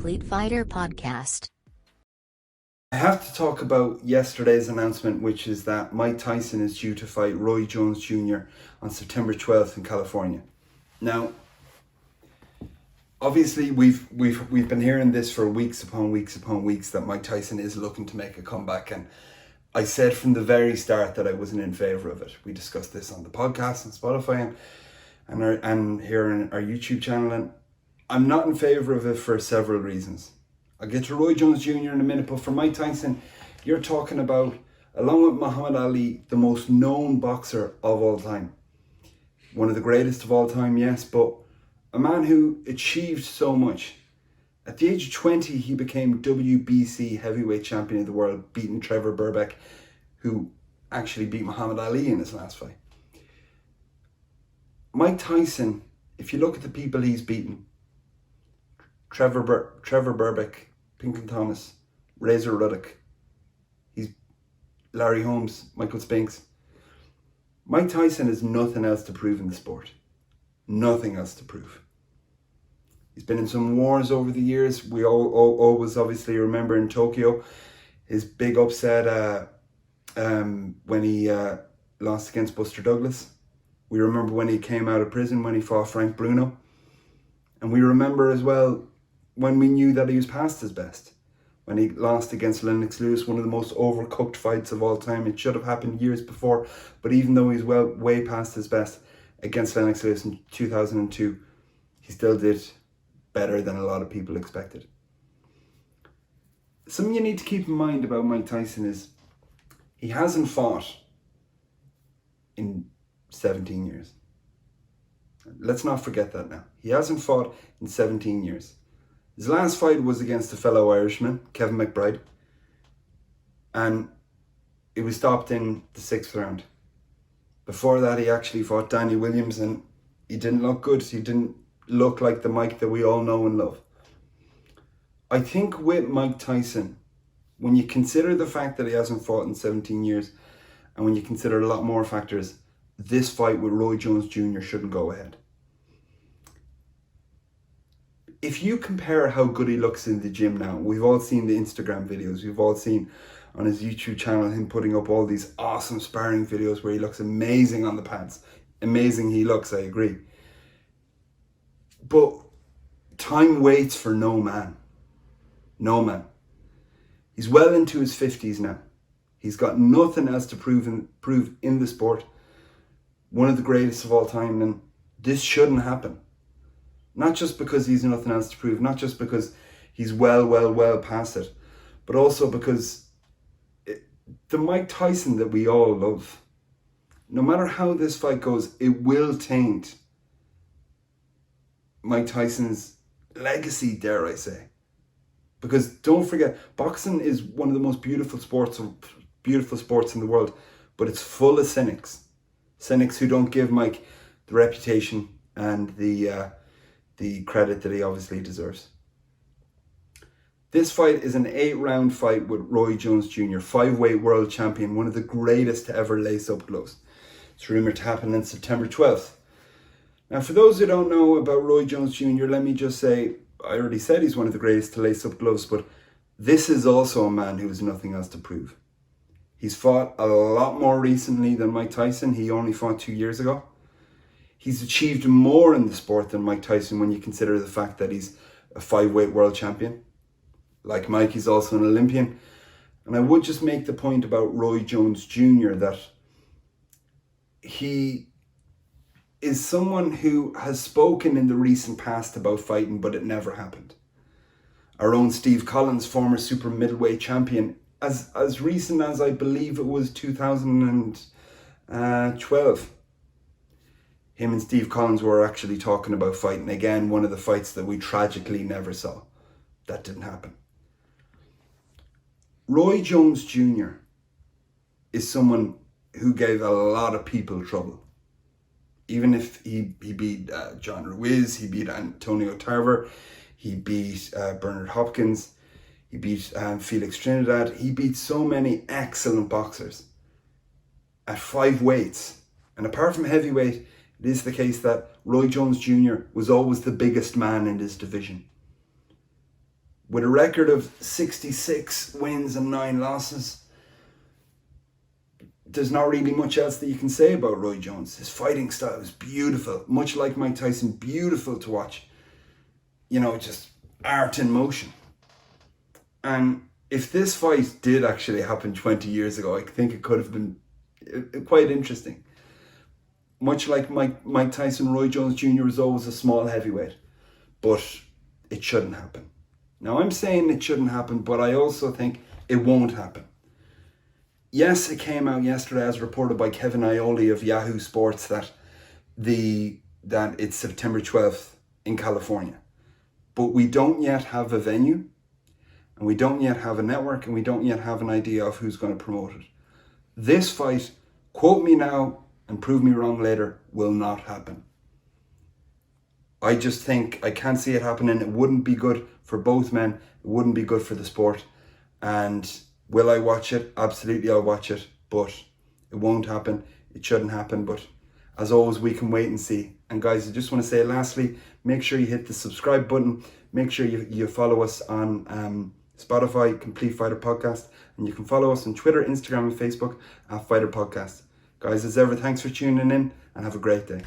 Complete Fighter podcast. I have to talk about yesterday's announcement, which is that Mike Tyson is due to fight Roy Jones Jr. on September 12th in California. Now, obviously, we've been hearing this for weeks upon weeks upon weeks that Mike Tyson is looking to make a comeback, and I said from the very start that I wasn't in favour of it. We discussed this on the podcast on Spotify and here on our YouTube channel, and I'm not in favour of it for several reasons. I'll get to Roy Jones Jr. in a minute, but for Mike Tyson, you're talking about, along with Muhammad Ali, the most known boxer of all time. One of the greatest of all time, yes, but a man who achieved so much. At the age of 20, he became WBC heavyweight champion of the world, beating Trevor Berbick, who actually beat Muhammad Ali in his last fight. Mike Tyson, if you look at the people he's beaten, Trevor Berbick, Pinklon Thomas, Razor Ruddock, he's Larry Holmes, Michael Spinks. Mike Tyson has nothing else to prove in the sport. Nothing else to prove. He's been in some wars over the years. We always obviously remember in Tokyo his big upset when he lost against Buster Douglas. We remember when he came out of prison, when he fought Frank Bruno. And we remember as well when we knew that he was past his best. When he lost against Lennox Lewis, one of the most overcooked fights of all time. It should have happened years before, but even though he's way past his best against Lennox Lewis in 2002, he still did better than a lot of people expected. Something you need to keep in mind about Mike Tyson is he hasn't fought in 17 years. Let's not forget that now. He hasn't fought in 17 years. His last fight was against a fellow Irishman, Kevin McBride, and it was stopped in the 6th round. Before that, he actually fought Danny Williams, and he didn't look good. He didn't look like the Mike that we all know and love. I think with Mike Tyson, when you consider the fact that he hasn't fought in 17 years, and when you consider a lot more factors, this fight with Roy Jones Jr. shouldn't go ahead. If you compare how good he looks in the gym now, we've all seen the Instagram videos, we've all seen on his YouTube channel him putting up all these awesome sparring videos where he looks amazing on the pads. Amazing he looks, I agree. But time waits for no man. No man. He's well into his 50s now. He's got nothing else to prove in the sport. One of the greatest of all time, and this shouldn't happen. Not just because he's nothing else to prove, not just because he's well past it, but also because the Mike Tyson that we all love, no matter how this fight goes, it will taint Mike Tyson's legacy, dare I say. Because don't forget, boxing is one of the most beautiful sports in the world, but it's full of cynics. Cynics who don't give Mike the reputation and the credit that he obviously deserves. This fight is an 8-round fight with Roy Jones Jr., 5-weight world champion, one of the greatest to ever lace up gloves. It's rumoured to happen on September 12th. Now, for those who don't know about Roy Jones Jr., let me just say, I already said he's one of the greatest to lace up gloves, but this is also a man who has nothing else to prove. He's fought a lot more recently than Mike Tyson. He only fought 2 years ago. He's achieved more in the sport than Mike Tyson when you consider the fact that he's a 5-weight world champion. Like Mike, he's also an Olympian. And I would just make the point about Roy Jones Jr. that he is someone who has spoken in the recent past about fighting, but it never happened. Our own Steve Collins, former super middleweight champion, as recent as I believe it was 2012. Him and Steve Collins were actually talking about fighting again, one of the fights that we tragically never saw. That didn't happen. Roy Jones Jr. is someone who gave a lot of people trouble. Even if he beat John Ruiz, he beat Antonio Tarver, he beat Bernard Hopkins, he beat Felix Trinidad, he beat so many excellent boxers at 5 weights. And apart from heavyweight, it is the case that Roy Jones Jr. was always the biggest man in his division. with a record of 66 wins and 9 losses, there's not really much else that you can say about Roy Jones. His fighting style is beautiful, much like Mike Tyson, beautiful to watch. You know, just art in motion. And if this fight did actually happen 20 years ago, I think it could have been quite interesting. Much like Mike Tyson, Roy Jones Jr. is always a small heavyweight, but it shouldn't happen. Now, I'm saying it shouldn't happen, but I also think it won't happen. Yes, it came out yesterday as reported by Kevin Aioli of Yahoo Sports that it's September 12th in California. But we don't yet have a venue, and we don't yet have a network, and we don't yet have an idea of who's going to promote it. This fight, quote me now and prove me wrong later, will not happen. I just think I can't see it happening. It wouldn't be good for both men. It wouldn't be good for the sport. And will I watch it? Absolutely, I'll watch it. But it won't happen. It shouldn't happen. But as always, we can wait and see. And guys, I just want to say lastly, make sure you hit the subscribe button. Make sure you follow us on Spotify, Complete Fighter Podcast. And you can follow us on Twitter, Instagram, and Facebook at Fighter Podcast. Guys, as ever, thanks for tuning in and have a great day.